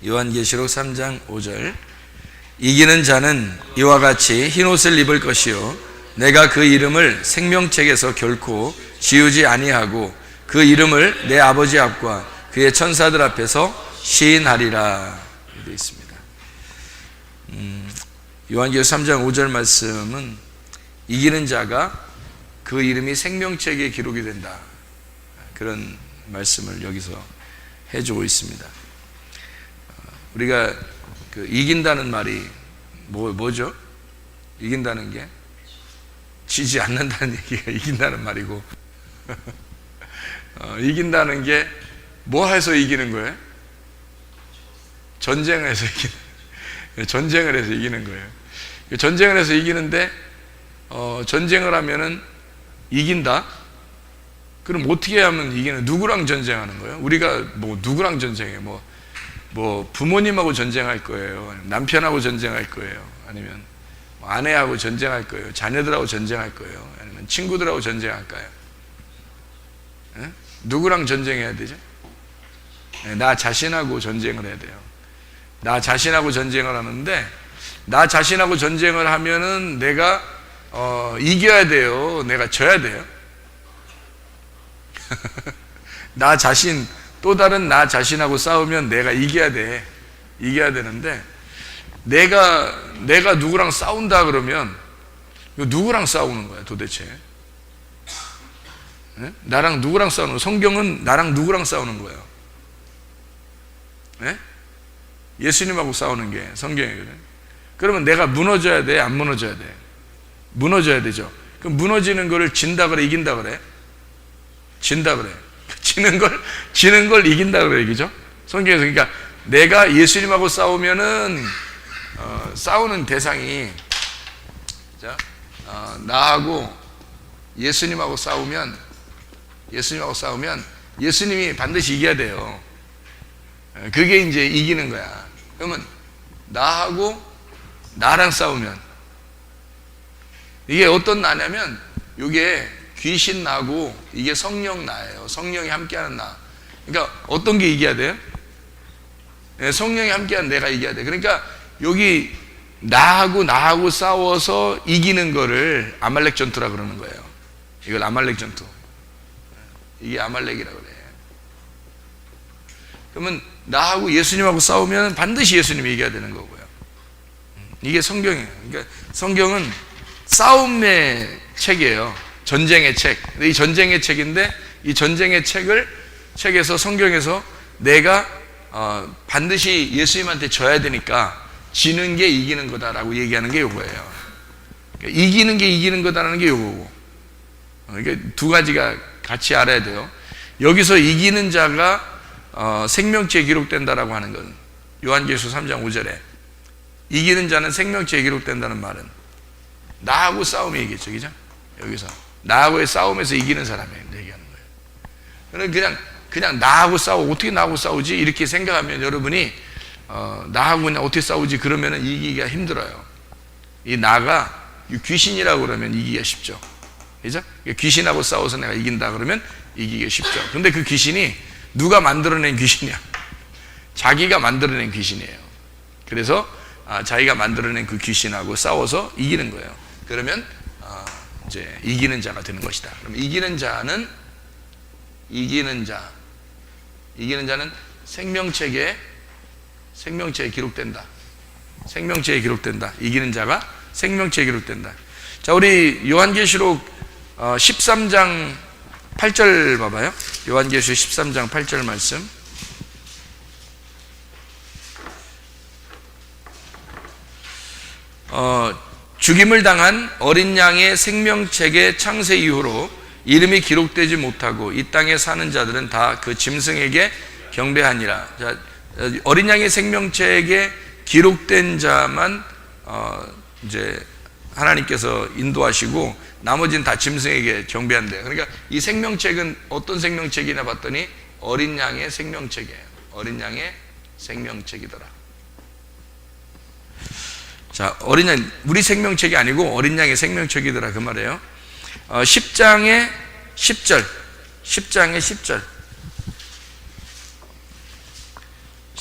요한계시록 3장 5절. 이기는 자는 이와 같이 흰옷을 입을 것이요 내가 그 이름을 생명책에서 결코 지우지 아니하고 그 이름을 내 아버지 앞과 그의 천사들 앞에서 시인하리라 되어 있습니다. 요한계시록 3장 5절 말씀은 이기는 자가 그 이름이 생명책에 기록이 된다, 그런 말씀을 여기서 해주고 있습니다. 우리가 이긴다는 말이 뭐죠? 이긴다는 게 지지 않는다는 얘기가 이긴다는 말이고 이긴다는 게 뭐 해서 이기는 거예요? 전쟁을 해서 전쟁을 해서 이기는 거예요. 전쟁을 해서 이기는데 전쟁을 하면은 이긴다? 그럼 어떻게 하면 이기는? 누구랑 전쟁하는 거예요? 우리가 뭐 누구랑 전쟁해요? 뭐 부모님하고 전쟁할 거예요? 남편하고 전쟁할 거예요? 아니면 아내하고 전쟁할 거예요? 자녀들하고 전쟁할 거예요? 아니면 친구들하고 전쟁할까요? 에? 누구랑 전쟁해야 되죠? 나 자신하고 전쟁을 해야 돼요. 나 자신하고 전쟁을 하는데, 나 자신하고 전쟁을 하면은 내가 이겨야 돼요? 내가 져야 돼요? 나 자신, 또 다른 나 자신하고 싸우면 내가 이겨야 돼. 이겨야 되는데, 내가 누구랑 싸운다 그러면 누구랑 싸우는 거야 도대체? 네? 나랑 누구랑 싸우는 거야? 성경은 나랑 누구랑 싸우는 거예요? 네? 예수님하고 싸우는 게 성경이거든. 그러면 내가 무너져야 돼? 안 무너져야 돼? 무너져야 되죠. 그럼 무너지는 거를 진다 그래? 이긴다 그래? 진다 그래. 지는 걸 이긴다 그래, 그죠? 성경에서. 그러니까 내가 예수님하고 싸우면은 싸우는 대상이 나하고 예수님하고 싸우면 예수님이 반드시 이겨야 돼요. 그게 이제 이기는 거야. 그러면 나랑 싸우면 이게 어떤 나냐면, 이게 귀신 나고 이게 성령 나예요. 성령이 함께하는 나. 그러니까 어떤 게 이겨야 돼요? 성령이 함께하는 내가 이겨야 돼. 그러니까 여기 나하고 싸워서 이기는 거를 아말렉 전투라 그러는 거예요. 이걸 아말렉 전투. 이게 아말렉이라 그래. 그러면 나하고 예수님하고 싸우면 반드시 예수님이 이겨야 되는 거고요. 이게 성경이에요. 그러니까 성경은 싸움의 책이에요. 전쟁의 책. 이 전쟁의 책인데, 이 전쟁의 책에서 성경에서 내가 반드시 예수님한테 져야 되니까 지는 게 이기는 거다라고 얘기하는 게 요거예요. 그러니까 이기는 게 이기는 거다라는 게 요거고. 그러니까 두 가지가 같이 알아야 돼요. 여기서 이기는 자가 생명체에 기록된다라고 하는 건, 요한계시록 3장 5절에 이기는 자는 생명체에 기록된다는 말은 나하고 싸움이 얘기했죠, 그죠? 여기서 나하고의 싸움에서 이기는 사람이 얘기하는 거예요. 그냥 나하고 싸우고, 어떻게 나하고 싸우지? 이렇게 생각하면 여러분이 나하고 그냥 어떻게 싸우지? 그러면 이기기가 힘들어요. 이 나가 귀신이라고 그러면 이기기가 쉽죠, 그죠? 귀신하고 싸워서 내가 이긴다 그러면 이기기가 쉽죠. 근데 그 귀신이 누가 만들어낸 귀신이야? 자기가 만들어낸 귀신이에요. 그래서 자기가 만들어낸 그 귀신하고 싸워서 이기는 거예요. 그러면 이제 이기는 자가 되는 것이다. 그럼 이기는 자는 생명책에 기록된다. 생명책에 기록된다. 이기는 자가 생명책에 기록된다. 자, 우리 요한계시록 13장 8절 봐봐요. 요한계시록 13장 8절 말씀. 죽임을 당한 어린 양의 생명책의 창세 이후로 이름이 기록되지 못하고 이 땅에 사는 자들은 다 그 짐승에게 경배하니라. 자, 어린 양의 생명책에 기록된 자만 이제 하나님께서 인도하시고 나머지는 다 짐승에게 경배한대요. 그러니까 이 생명책은 어떤 생명책이나 봤더니 어린 양의 생명책이에요. 어린 양의 생명책이더라. 자, 어린 양, 우리 생명책이 아니고 어린 양의 생명책이더라 그 말이에요. 10장의 10절.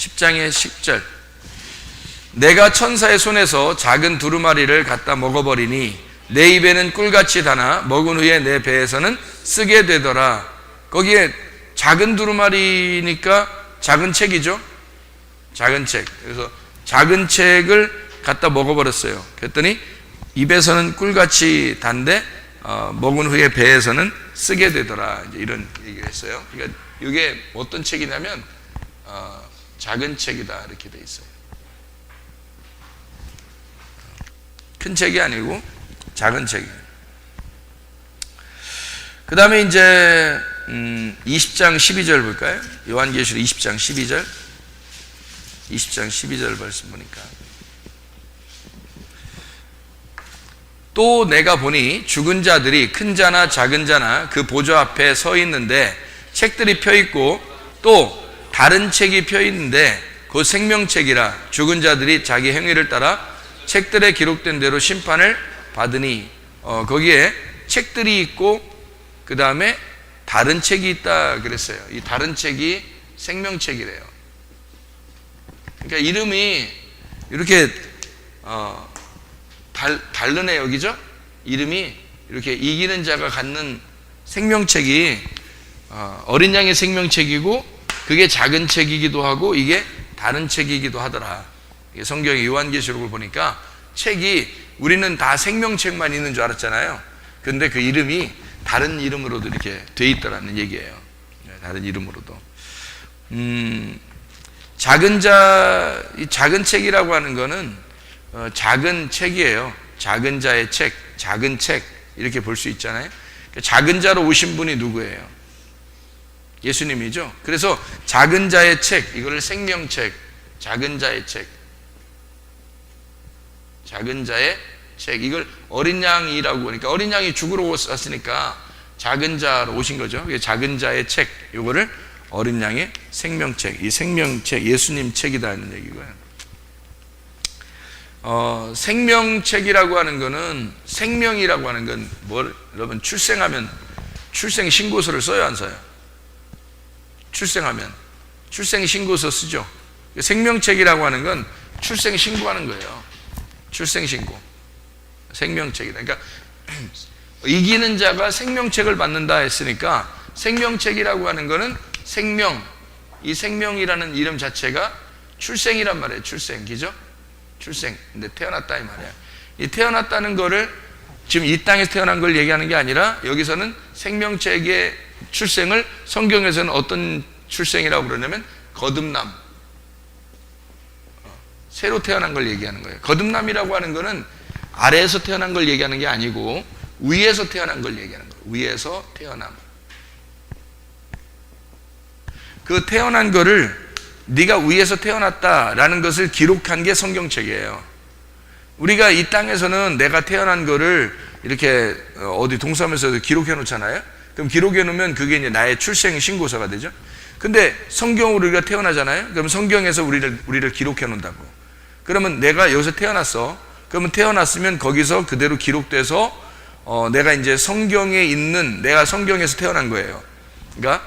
10장의 10절. 내가 천사의 손에서 작은 두루마리를 갖다 먹어버리니 내 입에는 꿀같이 다나 먹은 후에 내 배에서는 쓰게 되더라. 거기에 작은 두루마리니까 작은 책이죠. 작은 책. 그래서 작은 책을 갖다 먹어버렸어요. 그랬더니 입에서는 꿀같이 단데 먹은 후에 배에서는 쓰게 되더라. 이제 이런 얘기를 했어요. 그러니까 이게 어떤 책이냐면 작은 책이다 이렇게 돼 있어요. 큰 책이 아니고 작은 책이에요. 그 다음에 이제 20장 12절 볼까요? 요한계시록 20장 12절. 20장 12절 말씀 보니까 또 내가 보니 죽은 자들이 큰 자나 작은 자나 그 보좌 앞에 서 있는데 책들이 펴 있고 또 다른 책이 펴 있는데 그 생명책이라 죽은 자들이 자기 행위를 따라 책들에 기록된 대로 심판을 받으니 거기에 책들이 있고 그 다음에 다른 책이 있다 그랬어요. 이 다른 책이 생명책이래요. 그러니까 이름이 이렇게 다르네요. 그죠? 이름이 이렇게 이기는 자가 갖는 생명책이 어린 양의 생명책이고 그게 작은 책이기도 하고 이게 다른 책이기도 하더라. 성경의 요한계시록을 보니까 책이 우리는 다 생명책만 있는 줄 알았잖아요. 근데 그 이름이 다른 이름으로도 이렇게 돼 있다라는 얘기예요. 다른 이름으로도. 이 작은 책이라고 하는 거는 작은 책이에요. 작은 자의 책, 작은 책 이렇게 볼 수 있잖아요. 작은 자로 오신 분이 누구예요? 예수님이죠. 그래서 작은 자의 책, 이거를 생명책, 작은 자의 책, 작은 자의 책, 이걸 어린 양이라고 하니까 어린 양이 죽으러 왔으니까 작은 자로 오신 거죠. 작은 자의 책, 이거를 어린 양의 생명책, 이 생명책, 예수님 책이다는 얘기고요. 생명책이라고 하는 거는 생명이라고 하는 건 여러분 출생하면 출생 신고서를 써요, 안 써요? 출생하면 출생 신고서 쓰죠. 생명책이라고 하는 건 출생 신고하는 거예요. 출생 신고. 생명책이다. 그러니까 이기는 자가 생명책을 받는다 했으니까 생명책이라고 하는 거는 생명, 이 생명이라는 이름 자체가 출생이란 말이에요. 출생, 그죠? 출생. 근데 태어났다 이 말이야. 이 태어났다는 거를 지금 이 땅에서 태어난 걸 얘기하는 게 아니라 여기서는 생명책의 출생을 성경에서는 어떤 출생이라고 그러냐면 거듭남, 새로 태어난 걸 얘기하는 거예요. 거듭남이라고 하는 거는 아래에서 태어난 걸 얘기하는 게 아니고 위에서 태어난 걸 얘기하는 거예요. 위에서 태어남. 그 태어난 거를 네가 위에서 태어났다라는 것을 기록한 게 성경책이에요. 우리가 이 땅에서는 내가 태어난 거를 이렇게 어디 동사무소에서 기록해 놓잖아요. 그럼 기록해 놓으면 그게 이제 나의 출생 신고서가 되죠. 근데 성경으로 우리가 태어나잖아요. 그럼 성경에서 우리를 기록해 놓는다고. 그러면 내가 여기서 태어났어. 그러면 태어났으면 거기서 그대로 기록돼서 내가 이제 성경에 있는 내가 성경에서 태어난 거예요. 그러니까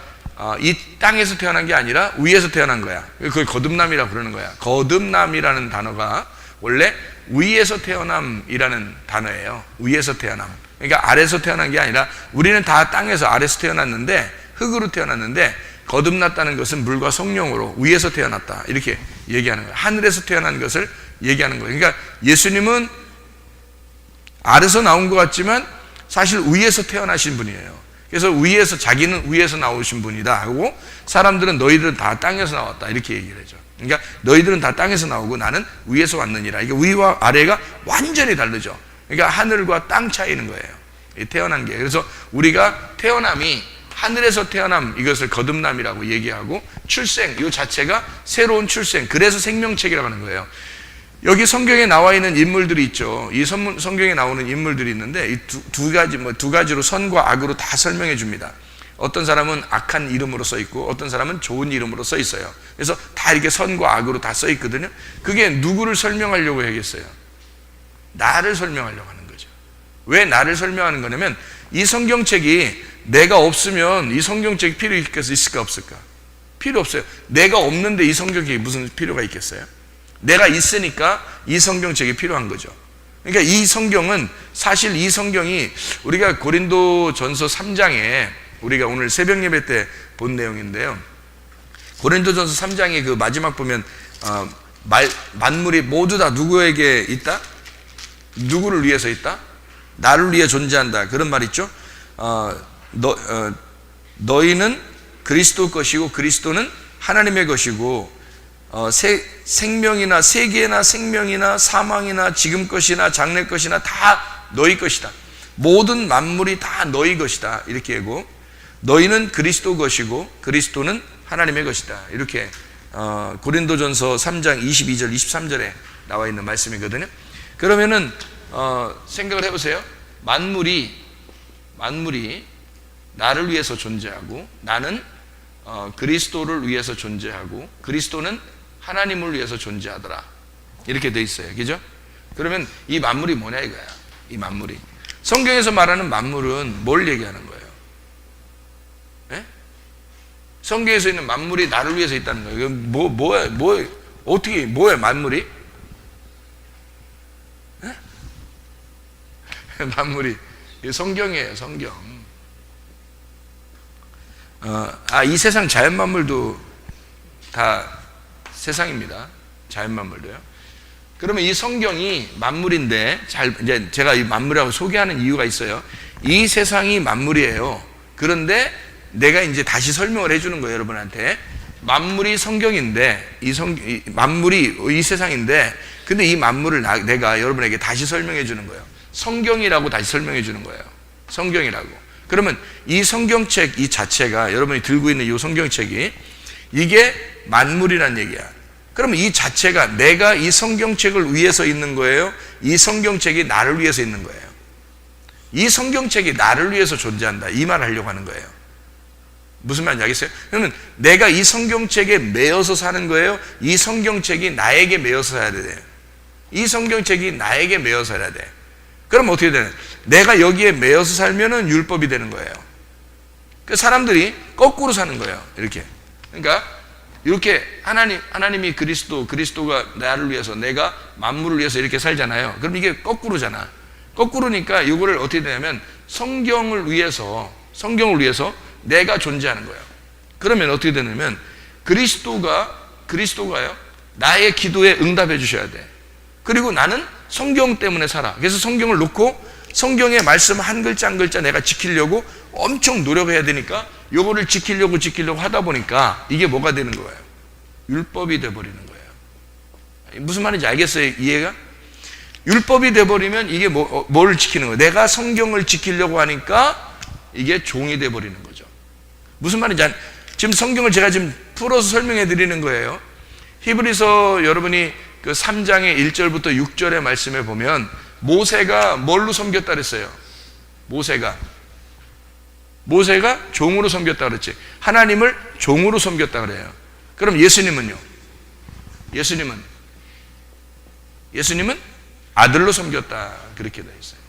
이 땅에서 태어난 게 아니라 위에서 태어난 거야. 그걸 거듭남이라고 그러는 거야. 거듭남이라는 단어가 원래 위에서 태어남이라는 단어예요. 위에서 태어남. 그러니까 아래에서 태어난 게 아니라 우리는 다 땅에서 아래에서 태어났는데 흙으로 태어났는데 거듭났다는 것은 물과 성령으로 위에서 태어났다 이렇게 얘기하는 거예요. 하늘에서 태어난 것을 얘기하는 거예요. 그러니까 예수님은 아래에서 나온 것 같지만 사실 위에서 태어나신 분이에요. 그래서 위에서 자기는 위에서 나오신 분이다 하고 사람들은 너희들은 다 땅에서 나왔다 이렇게 얘기를 하죠. 그러니까 너희들은 다 땅에서 나오고 나는 위에서 왔느니라. 이게 위와 아래가 완전히 다르죠. 그러니까 하늘과 땅 차이는 거예요. 태어난 게. 그래서 우리가 태어남이 하늘에서 태어남 이것을 거듭남이라고 얘기하고 출생 이 자체가 새로운 출생 그래서 생명책이라고 하는 거예요. 여기 성경에 나와 있는 인물들이 있죠. 이 성경에 나오는 인물들이 있는데 이 두 가지로 선과 악으로 다 설명해 줍니다. 어떤 사람은 악한 이름으로 써 있고 어떤 사람은 좋은 이름으로 써 있어요. 그래서 다 이렇게 선과 악으로 다 써 있거든요. 그게 누구를 설명하려고 하겠어요? 나를 설명하려고 하는 거죠. 왜 나를 설명하는 거냐면 이 성경책이 내가 없으면 이 성경책이 필요 있을까 없을까? 필요 없어요. 내가 없는데 이 성경책이 무슨 필요가 있겠어요? 내가 있으니까 이 성경책이 필요한 거죠. 그러니까 이 성경은, 사실 이 성경이 우리가 고린도전서 3장에 우리가 오늘 새벽 예배 때 본 내용인데요. 고린도전서 3장의 그 마지막 보면 만물이 모두 다 누구에게 있다? 누구를 위해서 있다? 나를 위해 존재한다. 그런 말 있죠. 너희는 그리스도 것이고 그리스도는 하나님의 것이고, 생명이나 세계나 생명이나 사망이나 지금 것이나 장래 것이나 다 너희 것이다. 모든 만물이 다 너희 것이다. 이렇게 하고, 너희는 그리스도 것이고 그리스도는 하나님의 것이다. 이렇게 고린도전서 3장 22절 23절에 나와 있는 말씀이거든요. 그러면은 생각을 해보세요. 만물이 나를 위해서 존재하고, 나는 그리스도를 위해서 존재하고, 그리스도는 하나님을 위해서 존재하더라. 이렇게 돼 있어요. 그죠? 그러면 이 만물이 뭐냐 이거야. 이 만물이, 성경에서 말하는 만물은 뭘 얘기하는 거예요? 예? 성경에서 있는 만물이 나를 위해서 있다는 거예요. 이건 어떻게, 뭐야 만물이? 예? 만물이 성경이에요. 성경. 이 세상 자연 만물도 다 세상입니다. 자연 만물도요. 그러면 이 성경이 만물인데, 이제 제가 이 만물이라고 소개하는 이유가 있어요. 이 세상이 만물이에요. 그런데 내가 이제 다시 설명을 해주는 거예요, 여러분한테. 만물이 성경인데, 만물이 이 세상인데, 근데 이 만물을 내가 여러분에게 다시 설명해 주는 거예요. 성경이라고 다시 설명해 주는 거예요. 성경이라고. 그러면 이 성경책 이 자체가, 여러분이 들고 있는 이 성경책이, 이게 만물이란 얘기야. 그러면 이 자체가 내가 이 성경책을 위해서 있는 거예요? 이 성경책이 나를 위해서 있는 거예요? 이 성경책이 나를 위해서 존재한다. 이 말을 하려고 하는 거예요. 무슨 말인지 알겠어요? 그러면 내가 이 성경책에 매여서 사는 거예요? 이 성경책이 나에게 매여서 살아야 돼요? 이 성경책이 나에게 매여서 살아야 돼. 그럼 어떻게 되나요? 내가 여기에 매여서 살면은 율법이 되는 거예요. 그 사람들이 거꾸로 사는 거예요. 이렇게. 그러니까 이렇게 하나님이 그리스도가 나를 위해서, 내가 만물을 위해서 이렇게 살잖아요. 그럼 이게 거꾸로잖아. 거꾸로니까 이거를 어떻게 되냐면 성경을 위해서 내가 존재하는 거예요. 그러면 어떻게 되냐면 그리스도가요, 나의 기도에 응답해 주셔야 돼. 그리고 나는 성경 때문에 살아. 그래서 성경을 놓고 성경의 말씀 한 글자 한 글자 내가 지키려고 엄청 노력해야 되니까, 요거를 지키려고 하다 보니까 이게 뭐가 되는 거예요? 율법이 돼버리는 거예요. 무슨 말인지 알겠어요? 이해가? 율법이 돼버리면 이게 뭘 지키는 거예요? 내가 성경을 지키려고 하니까 이게 종이 돼버리는 거죠. 무슨 말인지 지금 성경을 제가 지금 풀어서 설명해 드리는 거예요. 히브리서 여러분이 그 3장의 1절부터 6절의 말씀에 보면 모세가 뭘로 섬겼다 그랬어요? 모세가 종으로 섬겼다 그랬지. 하나님을 종으로 섬겼다 그래요. 그럼 예수님은요? 예수님은 아들로 섬겼다. 그렇게 되어 있어요.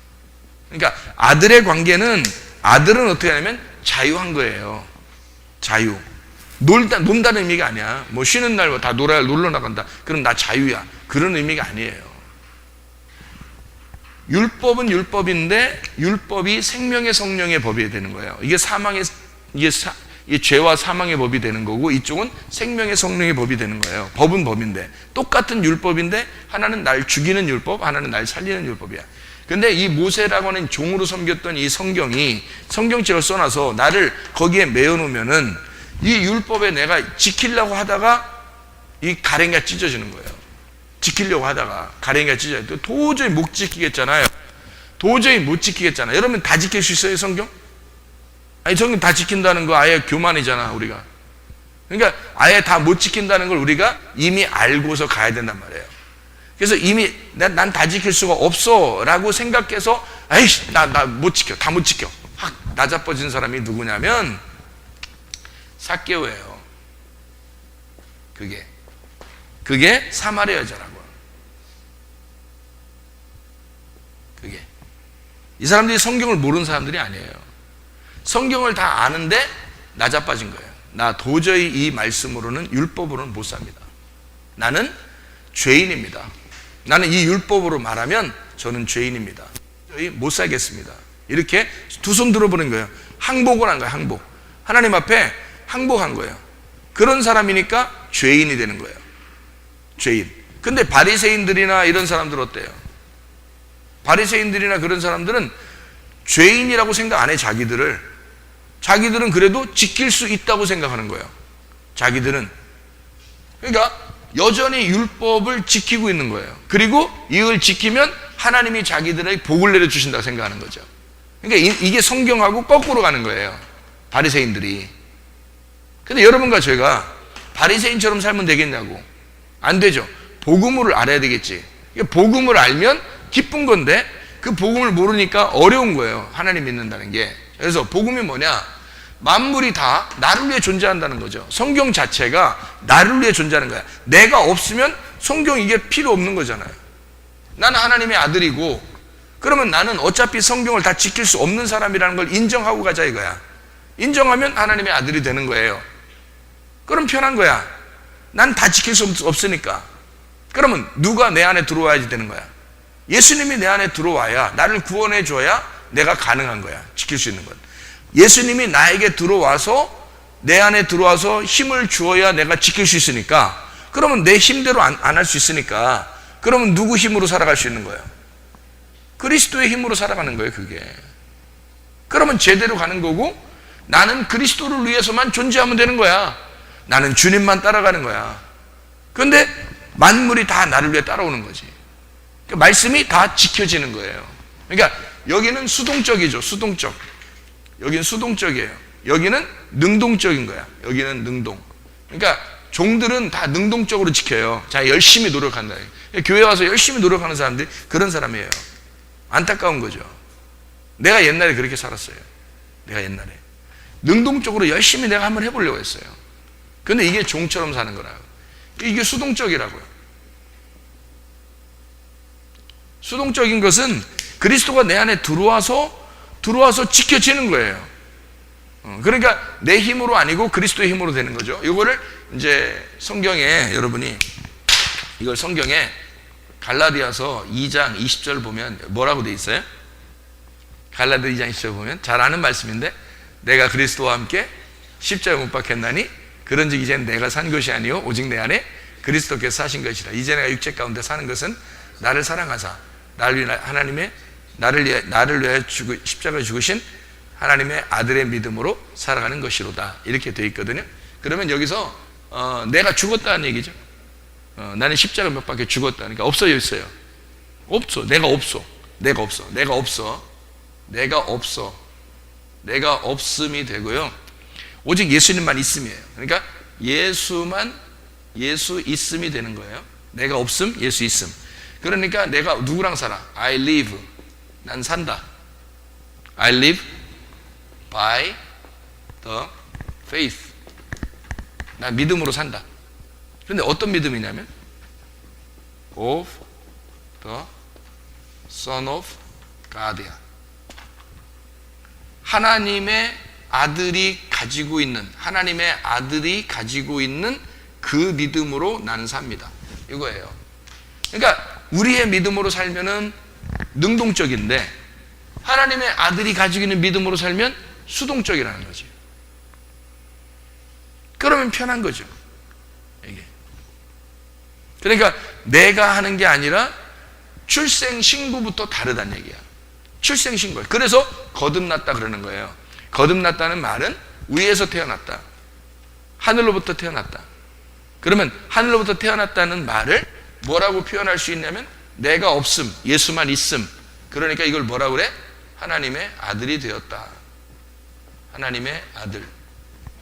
그러니까 아들의 관계는, 아들은 어떻게 하냐면 자유한 거예요. 자유. 논다는 의미가 아니야. 뭐 쉬는 날 다 놀러 나간다. 그럼 나 자유야. 그런 의미가 아니에요. 율법은 율법인데, 율법이 생명의 성령의 법이 되는 거예요. 이게 죄와 사망의 법이 되는 거고, 이쪽은 생명의 성령의 법이 되는 거예요. 법은 법인데, 똑같은 율법인데, 하나는 날 죽이는 율법, 하나는 날 살리는 율법이야. 근데 이 모세라고 하는 종으로 섬겼던 이 성경이, 성경책을 써놔서 나를 거기에 매어놓으면은, 이 율법에 내가 지키려고 하다가 이 가랭이가 찢어지는 거예요. 지키려고 하다가 가랭이가 찢어져요. 도저히 못 지키겠잖아요. 여러분 다 지킬 수 있어요, 성경? 아니, 성경 다 지킨다는 거 아예 교만이잖아, 우리가. 그러니까 아예 다 못 지킨다는 걸 우리가 이미 알고서 가야 된단 말이에요. 그래서 이미 난 다 지킬 수가 없어 라고 생각해서, 아이씨, 나 못 지켜, 다 못 지켜. 확 나자빠진 사람이 누구냐면 삭개오예요. 그게 사마리아 여자라고. 이 사람들이 성경을 모르는 사람들이 아니에요. 성경을 다 아는데 나자빠진 거예요. 나 도저히 이 말씀으로는, 율법으로는 못 삽니다. 나는 죄인입니다. 나는 이 율법으로 말하면 저는 죄인입니다. 도저히 못 살겠습니다. 이렇게 두 손 들어보는 거예요. 항복을 한 거예요. 항복. 하나님 앞에 항복한 거예요. 그런 사람이니까 죄인이 되는 거예요. 죄인. 근데 바리새인들이나 이런 사람들 어때요? 바리새인들이나 그런 사람들은 죄인이라고 생각 안 해. 자기들은 그래도 지킬 수 있다고 생각하는 거예요. 자기들은. 그러니까 여전히 율법을 지키고 있는 거예요. 그리고 이걸 지키면 하나님이 자기들에게 복을 내려주신다고 생각하는 거죠. 그러니까 이게 성경하고 거꾸로 가는 거예요. 바리새인들이. 근데 여러분과 제가 바리새인처럼 살면 되겠냐고. 안 되죠. 복음을 알아야 되겠지. 복음을 알면 기쁜 건데 그 복음을 모르니까 어려운 거예요. 하나님 믿는다는 게. 그래서 복음이 뭐냐? 만물이 다 나를 위해 존재한다는 거죠. 성경 자체가 나를 위해 존재하는 거야. 내가 없으면 성경 이게 필요 없는 거잖아요. 나는 하나님의 아들이고, 그러면 나는 어차피 성경을 다 지킬 수 없는 사람이라는 걸 인정하고 가자 이거야. 인정하면 하나님의 아들이 되는 거예요. 그럼 편한 거야. 난 다 지킬 수 없으니까. 그러면 누가 내 안에 들어와야지 되는 거야. 예수님이 내 안에 들어와야, 나를 구원해 줘야 내가 가능한 거야. 지킬 수 있는 건. 예수님이 나에게 들어와서, 내 안에 들어와서 힘을 주어야 내가 지킬 수 있으니까, 그러면 내 힘대로 안 할 수 있으니까, 그러면 누구 힘으로 살아갈 수 있는 거예요? 그리스도의 힘으로 살아가는 거예요, 그게. 그러면 제대로 가는 거고, 나는 그리스도를 위해서만 존재하면 되는 거야. 나는 주님만 따라가는 거야. 그런데 만물이 다 나를 위해 따라오는 거지. 그러니까 말씀이 다 지켜지는 거예요. 그러니까 여기는 수동적이죠. 수동적. 여기는 수동적이에요. 여기는 능동적인 거야. 여기는 능동. 그러니까 종들은 다 능동적으로 지켜요. 자, 열심히 노력한다. 교회 와서 열심히 노력하는 사람들이 그런 사람이에요. 안타까운 거죠. 내가 옛날에 그렇게 살았어요. 내가 옛날에 능동적으로 열심히 내가 한번 해보려고 했어요. 근데 이게 종처럼 사는 거라고. 이게 수동적이라고요. 수동적인 것은 그리스도가 내 안에 들어와서 지켜지는 거예요. 그러니까 내 힘으로 아니고 그리스도의 힘으로 되는 거죠. 이거를 이제 성경에, 여러분이 이걸 성경에 갈라디아서 2장 20절 보면 뭐라고 돼 있어요? 갈라디아 2장 20절 보면 잘 아는 말씀인데, 내가 그리스도와 함께 십자가에 못 박혔나니 그런즉 이제는 내가 산 것이 아니요 오직 내 안에 그리스도께서 사신 것이라. 이제 내가 육체 가운데 사는 것은 나를 사랑하사 나를 위해 십자가에 죽으신 하나님의 아들의 믿음으로 살아가는 것이로다. 이렇게 되어 있거든요. 그러면 여기서 내가 죽었다는 얘기죠. 나는 십자가 못 박혀 죽었다. 그러니까 없어져 있어요. 없어. 내가 없어. 내가 없어. 내가 없어. 내가 없어. 내가 없음이 되고요. 오직 예수님만 있음이에요. 그러니까 예수 있음이 되는 거예요. 내가 없음, 예수 있음. 그러니까 내가 누구랑 살아? I live. 난 산다. I live by the faith. 난 믿음으로 산다. 그런데 어떤 믿음이냐면 of the Son of God이야. 하나님의 아들이 가지고 있는 그 믿음으로 나는 삽니다. 이거예요. 그러니까 우리의 믿음으로 살면은 능동적인데, 하나님의 아들이 가지고 있는 믿음으로 살면 수동적이라는 거지. 그러면 편한 거죠. 이게. 그러니까 내가 하는 게 아니라 출생신고부터 다르다는 얘기야. 출생신고예요. 그래서 거듭났다 그러는 거예요. 거듭났다는 말은 위에서 태어났다. 하늘로부터 태어났다. 그러면 하늘로부터 태어났다는 말을 뭐라고 표현할 수 있냐면, 내가 없음, 예수만 있음. 그러니까 이걸 뭐라고 그래? 하나님의 아들이 되었다. 하나님의 아들.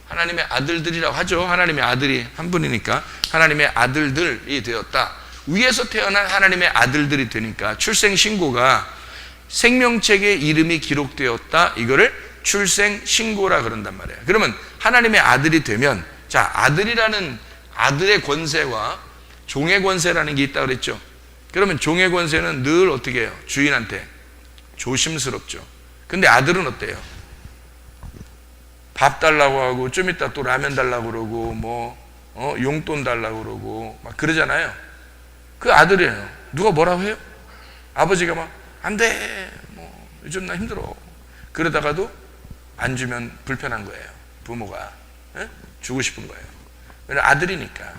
하나님의 아들들이라고 하죠. 하나님의 아들이 한 분이니까 하나님의 아들들이 되었다. 위에서 태어난 하나님의 아들들이 되니까 출생신고가 생명책에 이름이 기록되었다. 이거를 출생신고라 그런단 말이에요. 그러면 하나님의 아들이 되면, 자, 아들이라는 아들의 권세와 종의 권세라는 게 있다고 그랬죠. 그러면 종의 권세는 늘 어떻게 해요? 주인한테 조심스럽죠. 근데 아들은 어때요? 밥 달라고 하고 좀 이따 또 라면 달라고 그러고 뭐 용돈 달라고 그러고 막 그러잖아요. 그 아들이에요. 누가 뭐라고 해요? 아버지가 막 안 돼, 뭐 요즘 나 힘들어. 그러다가도 안 주면 불편한 거예요. 부모가 주고 싶은 거예요. 왜냐면 아들이니까.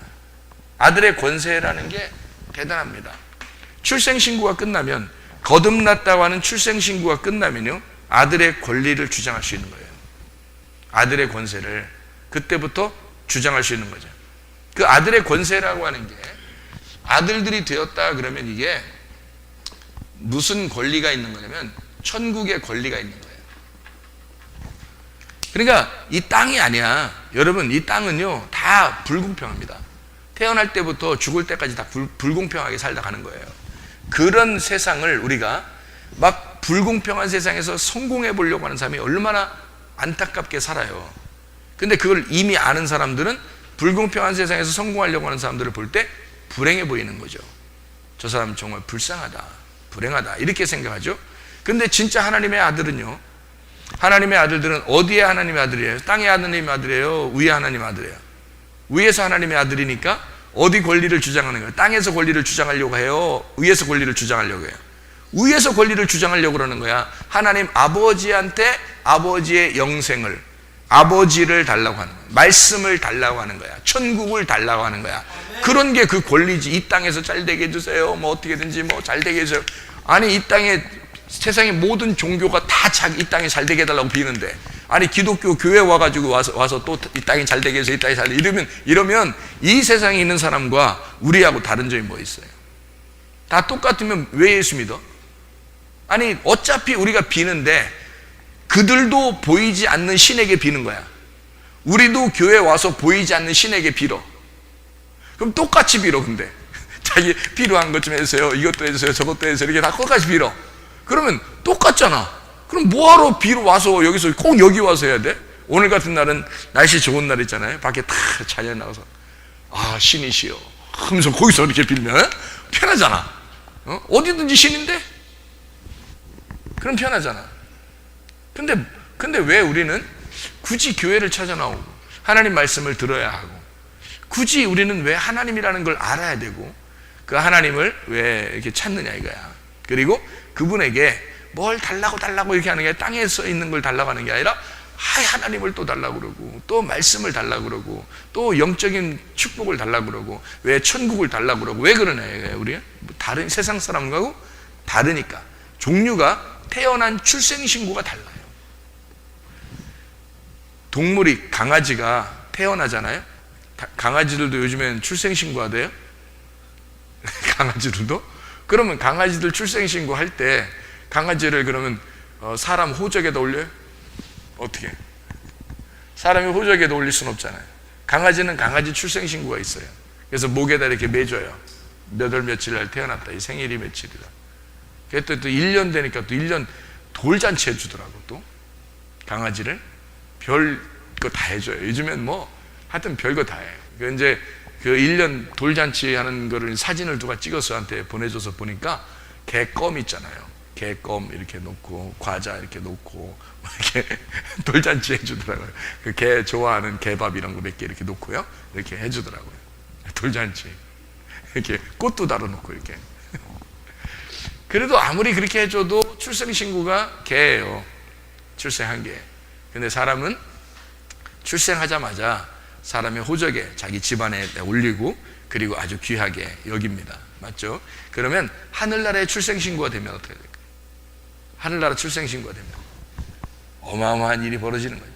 아들의 권세라는 게 대단합니다. 출생신고가 끝나면, 거듭났다고 하는 출생신고가 끝나면요, 아들의 권리를 주장할 수 있는 거예요. 아들의 권세를 그때부터 주장할 수 있는 거죠. 그 아들의 권세라고 하는 게, 아들들이 되었다 그러면 이게 무슨 권리가 있는 거냐면 천국의 권리가 있는 거예요. 그러니까 이 땅이 아니야. 여러분, 이 땅은요 다 불공평합니다. 태어날 때부터 죽을 때까지 다 불공평하게 살다 가는 거예요. 그런 세상을 우리가 막 불공평한 세상에서 성공해 보려고 하는 사람이 얼마나 안타깝게 살아요. 근데 그걸 이미 아는 사람들은 불공평한 세상에서 성공하려고 하는 사람들을 볼 때 불행해 보이는 거죠. 저 사람 정말 불쌍하다, 불행하다, 이렇게 생각하죠. 근데 진짜 하나님의 아들은요, 하나님의 아들들은 어디에 하나님의 아들이에요? 땅의 하나님의 아들이에요? 위에 하나님의 아들이에요? 위에서 하나님의 아들이니까 어디 권리를 주장하는 거예요? 땅에서 권리를 주장하려고 해요? 위에서 권리를 주장하려고 해요? 위에서 권리를 주장하려고 그러는 거야. 하나님 아버지한테 아버지의 영생을, 아버지를 달라고 하는 거야. 말씀을 달라고 하는 거야. 천국을 달라고 하는 거야. 그런 게 그 권리지. 이 땅에서 잘 되게 해주세요, 뭐 어떻게든지 뭐 잘 되게 해주세요. 아니, 이 땅에 세상의 모든 종교가 다 자기 이 땅에 잘 되게 해달라고 비는데, 아니 기독교 교회 와가지고 와서 또 이 땅이 잘 되게 해서 이 땅이 잘 되게, 이러면 이 세상에 있는 사람과 우리하고 다른 점이 뭐 있어요? 다 똑같으면 왜 예수 믿어? 아니 어차피 우리가 비는데 그들도 보이지 않는 신에게 비는 거야. 우리도 교회 와서 보이지 않는 신에게 빌어. 그럼 똑같이 빌어. 근데 자기 필요한 것 좀 해주세요, 이것도 해주세요, 저것도 해주세요, 이렇게 다 똑같이 빌어. 그러면 똑같잖아. 그럼 뭐하러 비로 와서 여기서 꼭 여기 와서 해야 돼? 오늘 같은 날은 날씨 좋은 날 있잖아요. 밖에 다 자연 나가서 아 신이시여 하면서 거기서 이렇게 빌면 편하잖아. 어디든지 신인데? 그럼 편하잖아. 근데 왜 우리는 굳이 교회를 찾아 나오고 하나님 말씀을 들어야 하고, 굳이 우리는 왜 하나님이라는 걸 알아야 되고 그 하나님을 왜 이렇게 찾느냐 이거야. 그리고 그분에게 뭘 달라고 이렇게 하는 게, 땅에 써 있는 걸 달라고 하는 게 아니라 하나님을 또 달라고 그러고, 또 말씀을 달라고 그러고, 또 영적인 축복을 달라고 그러고, 왜 천국을 달라고 그러고. 왜 그러냐 우리 다른 세상 사람하고 다르니까. 종류가, 태어난 출생신고가 달라요. 동물이, 강아지가 태어나잖아요. 강아지들도 요즘엔 출생신고하대요. 강아지들도? 그러면 강아지들 출생신고할 때 강아지를 그러면 사람 호적에다 올려요? 어떻게? 사람이 호적에다 올릴 수는 없잖아요. 강아지는 강아지 출생신고가 있어요. 그래서 목에다 이렇게 매줘요. 몇 월 며칠 날 태어났다, 이 생일이 며칠이다. 그래서 또 1년 되니까 또 1년 돌잔치 해주더라고. 또 강아지를 별거 다 해줘요. 요즘엔 뭐 하여튼 별거 다 해요. 그 이제 그 1년 돌잔치 하는 거를 사진을 누가 찍어서 한테 보내줘서 보니까 개껌 있잖아요. 개껌 이렇게 놓고 과자 이렇게 놓고 이렇게 돌잔치 해주더라고요. 그 개 좋아하는 개밥 이런 거 몇 개 이렇게 놓고요, 이렇게 해주더라고요. 돌잔치 이렇게 꽃도 달아놓고 이렇게. 그래도 아무리 그렇게 해줘도 출생신고가 개예요. 출생한 개. 근데 사람은 출생하자마자 사람의 호적에 자기 집안에 올리고, 그리고 아주 귀하게 여깁니다. 맞죠? 그러면 하늘나라의 출생신고가 되면 어떻게 될까요? 하늘나라 출생신고가 되면 어마어마한 일이 벌어지는 거죠.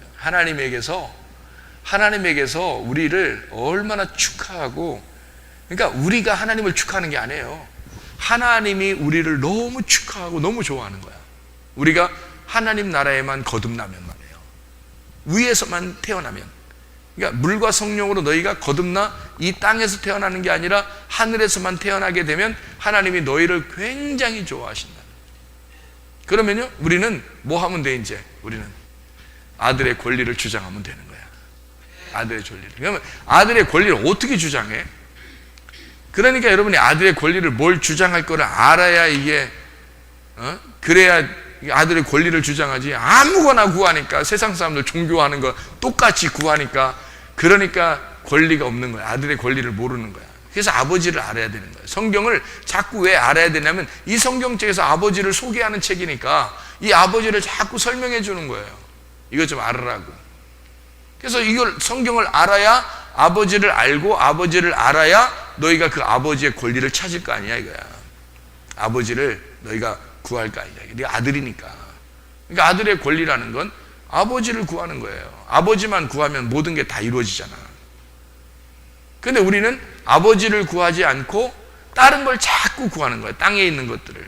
하나님에게서 우리를 얼마나 축하하고, 그러니까 우리가 하나님을 축하하는 게 아니에요. 하나님이 우리를 너무 축하하고 너무 좋아하는 거야. 우리가 하나님 나라에만 거듭나면 말이에요. 위에서만 태어나면. 그러니까 물과 성령으로 너희가 거듭나 이 땅에서 태어나는 게 아니라 하늘에서만 태어나게 되면 하나님이 너희를 굉장히 좋아하신다. 그러면요, 우리는 뭐 하면 돼? 이제 우리는 아들의 권리를 주장하면 되는 거야. 아들의 권리를. 그러면 아들의 권리를 어떻게 주장해? 그러니까 여러분이 아들의 권리를 뭘 주장할 거를 알아야 이게 그래야 아들의 권리를 주장하지. 아무거나 구하니까, 세상 사람들 종교하는 거 똑같이 구하니까, 그러니까 권리가 없는 거야. 아들의 권리를 모르는 거야. 그래서 아버지를 알아야 되는 거예요. 성경을 자꾸 왜 알아야 되냐면, 이 성경책에서 아버지를 소개하는 책이니까 이 아버지를 자꾸 설명해 주는 거예요. 이거 좀 알으라고. 그래서 이걸 성경을 알아야, 아버지를 알고 아버지를 알아야 너희가 그 아버지의 권리를 찾을 거 아니야 이거야. 아버지를 너희가 구할 거 아니야. 네가 아들이니까. 그러니까 아들의 권리라는 건 아버지를 구하는 거예요. 아버지만 구하면 모든 게 다 이루어지잖아. 근데 우리는 아버지를 구하지 않고 다른 걸 자꾸 구하는 거예요. 땅에 있는 것들을.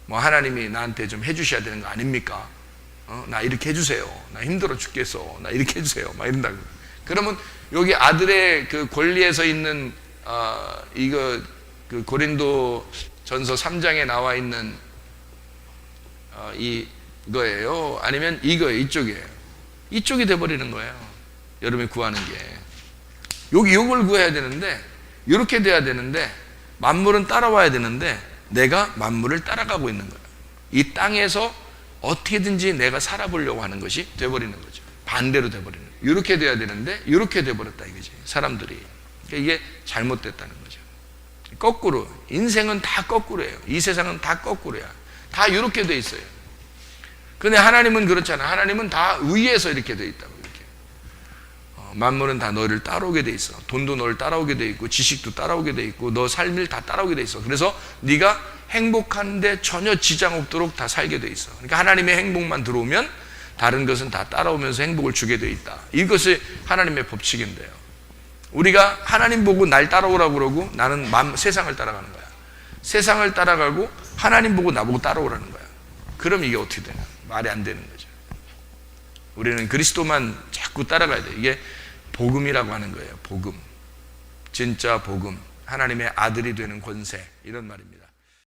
뭐 하나님이 나한테 좀 해주셔야 되는 거 아닙니까? 나 이렇게 해주세요. 나 힘들어 죽겠어. 나 이렇게 해주세요. 막 이런다고. 그러면 여기 아들의 그 권리에서 있는 이거 그 고린도 전서 3장에 나와 있는 이거예요? 아니면 이거예요? 이쪽이에요? 이쪽이 돼버리는 거예요. 여러분이 구하는 게. 이걸 구해야 되는데, 이렇게 돼야 되는데, 만물은 따라와야 되는데, 내가 만물을 따라가고 있는 거예요. 이 땅에서 어떻게든지 내가 살아보려고 하는 것이 돼버리는 거죠. 반대로 돼버리는 거예요. 이렇게 돼야 되는데, 이렇게 돼버렸다 이거지. 사람들이. 그러니까 이게 잘못됐다는 거죠. 거꾸로. 인생은 다 거꾸로예요. 이 세상은 다 거꾸로야. 다 이렇게 돼 있어요. 근데 하나님은 그렇잖아. 하나님은 다 위에서 이렇게 돼 있다고. 이렇게. 만물은 다 너를 따라오게 돼 있어. 돈도 너를 따라오게 돼 있고, 지식도 따라오게 돼 있고, 너 삶을 다 따라오게 돼 있어. 그래서 네가 행복한데 전혀 지장 없도록 다 살게 돼 있어. 그러니까 하나님의 행복만 들어오면 다른 것은 다 따라오면서 행복을 주게 돼 있다. 이것이 하나님의 법칙인데요. 우리가 하나님 보고 날 따라오라고 그러고, 나는 세상을 따라가는 거야. 세상을 따라가고 하나님 보고 나보고 따라오라는 거야. 그럼 이게 어떻게 되냐? 말이 안 되는 거죠. 우리는 그리스도만 자꾸 따라가야 돼. 이게 복음이라고 하는 거예요. 복음. 진짜 복음. 하나님의 아들이 되는 권세. 이런 말입니다.